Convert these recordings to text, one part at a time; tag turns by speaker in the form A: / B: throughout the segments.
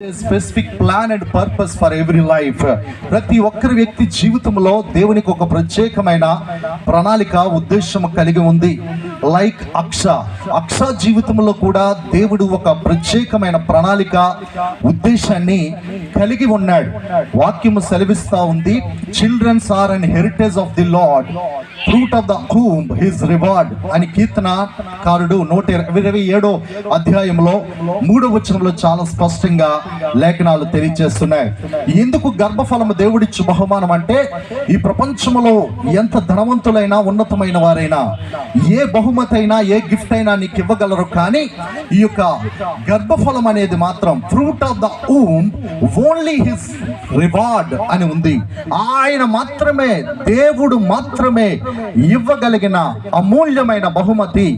A: Specific plan and purpose for every life. ప్రతి ఒక్కరి వ్యక్తి జీవితంలో దేవునికి ఒక ప్రత్యేకమైన ప్రణాళిక ఉద్దేశం కలిగి ఉంది. లైక్ అక్ష జీవితంలో కూడా దేవుడు ఒక ప్రత్యేకమైన ప్రణాళిక ఉద్దేశాన్ని కలిగి ఉన్నాడు. వాక్యము సెలవిస్తా ఉంది, childrens are an heritage of the Lord, fruit of the womb his reward అని కీర్తనకారుడు 127వ అధ్యాయంలో 3వ వచనంలో చాలా స్పష్టంగా లేఖనాలు తెలియజేస్తున్నాయి. ఎందుకు గర్భఫలము దేవుడిచ్చు బహుమానం అంటే, ఈ ప్రపంచంలో ఎంత ధనవంతులైనా ఉన్నతమైన వారైనా ఏ బహుమతి అయినా ఏ గిఫ్ట్ అయినా నీకు ఇవ్వగలరు, కానీ ఈ యొక్క గర్భఫలం అనేది మాత్రం fruit of the whom only his reward అని ఉంది. ఆయన మాత్రమే, దేవుడు మాత్రమే ఇవ్వగలిగిన అమూల్యమైన బహుమతి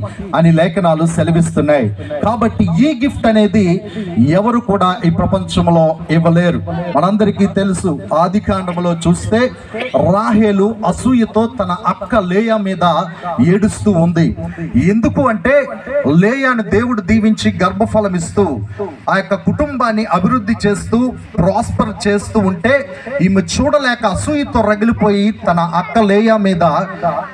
A: అని లేఖనాలు సెలవిస్తున్నాయి. కాబట్టి ఈ గిఫ్ట్ అనేది ఎవరు కూడా ఈ ప్రపంచంలో ఇవ్వలేరు. మనందరికీ తెలుసు, ఆది కాండములో చూస్తే రాహేలు అసూయతో తన అక్క లేయా మీద ఏడుస్తూ ఉంది. ఎందుకు అంటే, లేయాను దేవుడు దీవించి గర్భఫలం ఇస్తూ ఆ యొక్క కుటుంబాన్ని అభివృద్ధి చేస్తూ ప్రాస్పర్ చేస్తూ ఉంటే ఈమె చూడలేక అసూయతో రగిలిపోయి తన అక్క లేయా మీద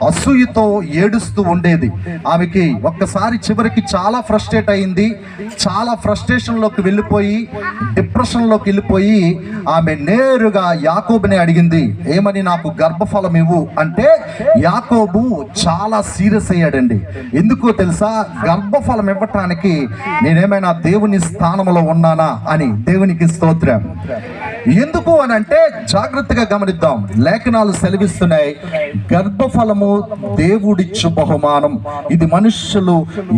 A: అసూయతో ఏడుస్తూ ఉండేది. ఆమెకి ఒక్కసారి చివరికి చాలా ఫ్రస్ట్రేట్ అయింది. చాలా ఫ్రస్ట్రేషన్ లోకి వెళ్ళిపోయి డిప్రెషన్ లోకి వెళ్ళిపోయి ఆమె నేరుగా యాకోబుని అడిగింది, ఏమని, నాకు గర్భఫలం ఇవ్వు అంటే. యాకోబు చాలా సీరియస్ అయ్యాడండి. ఎందుకో తెలుసా, గర్భఫలం ఇవ్వటానికి నేనేమైనా దేవుని స్థానంలో ఉన్నానా అని. దేవునికి స్తోత్రం. ఎందుకు అని అంటే, జాగ్రత్తగా గమనిద్దాం, లేఖనాలు సెలవిస్తున్నాయి, గర్భఫలము దేవుడిచ్చు బహుమానం. ఇది మనుష్యులు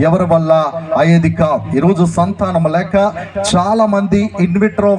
A: ఎవరి వల్ల అయ్యేది కాదు. ఈరోజు సంతానం లేక చాలా మంది ఇన్విట్రో